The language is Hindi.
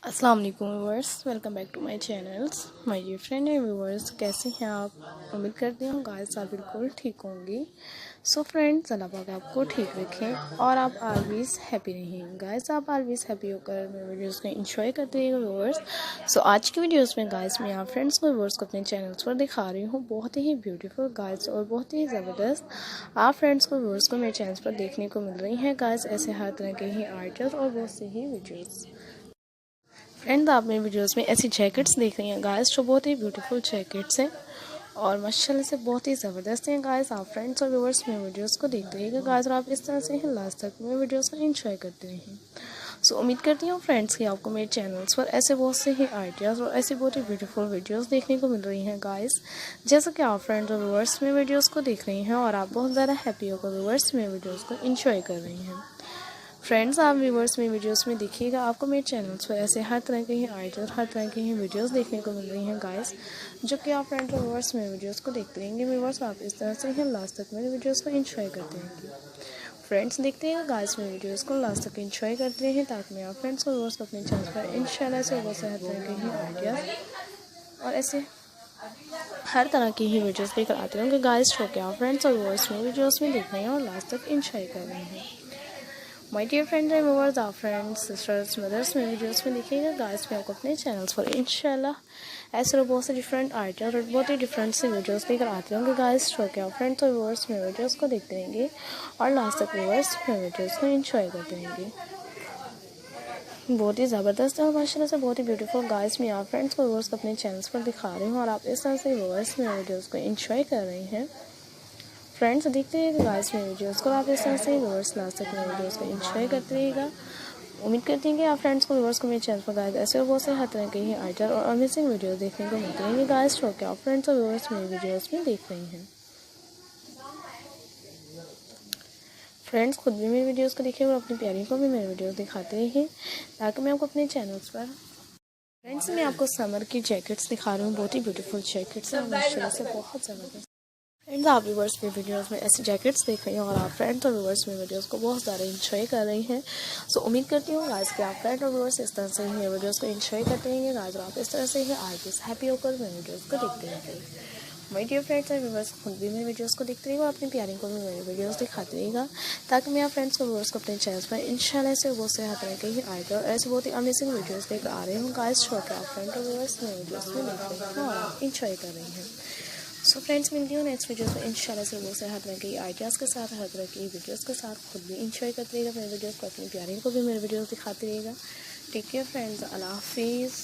अस्सलाम वालेकुम viewers, welcome back to my channels my dear friend and viewers. कैसे हैं आप? उम्मीद करती हूँ गाइस आप बिल्कुल ठीक होंगी। सो फ्रेंड्स, अल्लाह पाक आपको ठीक रखें और आप ऑलवेज़ हैप्पी रहें। गाइस आप ऑलवेज़ हैप्पी होकर मेरे वीडियोस को एंजॉय करते रहिएगा व्यूअर्स। सो आज की वीडियोस में गाइस मैं यहाँ फ्रेंड्स को व्यूअर्स को अपने चैनल्स पर दिखा रही हूँ बहुत ही ब्यूटीफुल गाइस और बहुत ही ज़बरदस्त आप फ्रेंड्स को व्यूअर्स को मेरे चैनल पर देखने को मिल रही हैं गाइस। ऐसे हर तरह के ही आर्टिकल्स और बहुत से ही वीडियोज़। फ्रेंड्स, आप मेरे वीडियोस में ऐसी जैकेट्स देख रही हैं गाइस जो बहुत ही ब्यूटीफुल जैकेट्स हैं और माशाल्लाह से बहुत ही ज़बरदस्त हैं गाइस। आप फ्रेंड्स और व्यूअर्स मेरे वीडियोस को देखते रहिएगा गाइस और आप इस तरह से ही लास्ट तक मेरे वीडियोस को एंजॉय करते रहें। सो उम्मीद करती हूँ फ्रेंड्स कि आपको मेरे चैनल्स पर ऐसे बहुत से ही आइडियाज़ और ऐसी बहुत ही ब्यूटीफुल वीडियोस देखने को मिल रही हैं गाइस। जैसा कि आप फ्रेंड्स और व्यूअर्स मेरे वीडियोस को देख रही हैं और आप बहुत ज़्यादा हैप्पी होकर व्यूअर्स मेरे वीडियोस को एंजॉय कर रही हैं। फ्रेंड्स, आप व्यूवर्स में वीडियोस में देखिएगा आपको मेरे चैनल्स पर ऐसे हर तरह के ही आइडियाज हर तरह की ही वीडियोस देखने को मिल रही हैं गाइस, जो कि आप फ्रेंड्स और व्यूवर्स में वीडियोस को देखते रहेंगे। व्यूवर्स आप इस तरह से ही लास्ट तक मेरे वीडियोस को एंजॉय करते रहेंगे। फ्रेंड्स, देखते हैं गाइस मेरे वीडियोस को लास्ट तक एंजॉय करते हैं ताकि मैं आप फ्रेंड्स और व्यूवर्स को अपने चैनल पर इंशाल्लाह से बहुत से हर तरह के ही आइडियाज़ और ऐसे हर तरह की ही वीडियोस लेकर आती हूँ कि गाइस जो कि आप फ्रेंड्स और व्यूवर्स में वीडियोस में देख रहे हैं और लास्ट तक एंजॉय कर रहे हैं। My dear friends and viewers, आप फ्रेंड्स सिस्टर्स मदर्स में वीडियोस में देखिएगा गाइस मैं आपको अपने चैनल्स पर इंशाल्लाह ऐसे बहुत से डिफरेंट आइडियाज और बहुत ही डिफरेंट से वीडियोस लेकर आते होंगे गाइस, जो कि आप फ्रेंड्स और व्यूअर्स में वीडियोस को देखते रहेंगे और लास्ट तक व्यूअर्स में वीडियोस को एंजॉय करते रहेंगे। बहुत ही ज़बरदस्त और माशाल्लाह से बहुत ही ब्यूटीफुल गाइस मैं आप फ्रेंड्स को व्यूअर्स को अपने चैनल्स पर दिखा रही हूँ और आप इस तरह से व्यूअर्स में वीडियोज़ को एंजॉय कर रहे हैं। फ्रेंड्स, देखते हैं गाइस मेरे वीडियोस को आप इस तरह से व्यूअर्स लास्ट तक मेरे वीडियोस को एंजॉय करते रहिएगा। उम्मीद करती हैं कि आप फ्रेंड्स को व्यूअर्स को मेरे चैनल पर गाइस ऐसे और बहुत से हर तरह के ही आइडिया और अमेजिंग वीडियोस देखने को मिलते रहेंगे गाइस, जो कि आप फ्रेंड्स और व्यूअर्स मेरे वीडियोस में देख रही हैं। फ्रेंड्स, खुद भी मेरे वीडियोस को देखिए और अपनी प्यारी को भी मेरे वीडियोस दिखाते रहिए ताकि मैं आपको अपने चैनल्स पर फ्रेंड्स मैं आपको समर की जैकेट्स दिखा रही हूँ। बहुत ही ब्यूटीफुल जैकेट्स हैं और माशाल्लाह से बहुत ज़बरदस्त। फ्रेंड्स, आप व्यूअर्स में वीडियोस में ऐसी जैकेट्स देख रही हैं और आप फ्रेंड्स और व्यूअर्स में वीडियोस को बहुत ज़्यादा एंजॉय कर रही हैं। सो उम्मीद करती हूँ गाइस कि आप फ्रेंड और व्यूअर्स इस तरह से ही मेरे वीडियोस को एंजॉय करते रहेंगे गाइस और आप इस तरह से ही आगे हैप्पी होकर मेरे वीडियोस को देखते रहेंगे। My dear friends and viewers, खुद भी मेरे वीडियोस को देखते रहिएगा और अपनी प्यारी को भी मेरे वीडियोस दिखाते रहिएगा ताकि मैं आप फ्रेंड्स और व्यूअर्स को अपने चैनल पर इंशाल्लाह से बहुत से हर तरह के ही आएगा और ऐसे बहुत ही अमेजिंग वीडियोस लेकर आ रहे हूँ गाइस, जो कि आप फ्रेंड और व्यूअर्स मेरे वीडियोस में देख रहे हैं और आप इंजॉय कर रही हैं। सो फ्रेंड्स, मिलती हूँ नेक्स्ट वीडियोस में इंशाल्लाह से बहुत से हर तरह के आइडियाज़ के साथ हर तरह की वीडियोस के साथ। खुद भी इंजॉय करते रहिएगा मेरे वीडियोस को, अपनी प्यारी को भी मेरे वीडियोस दिखाते रहिएगा। टेक केयर फ्रेंड्स, अल्लाह हाफिज़।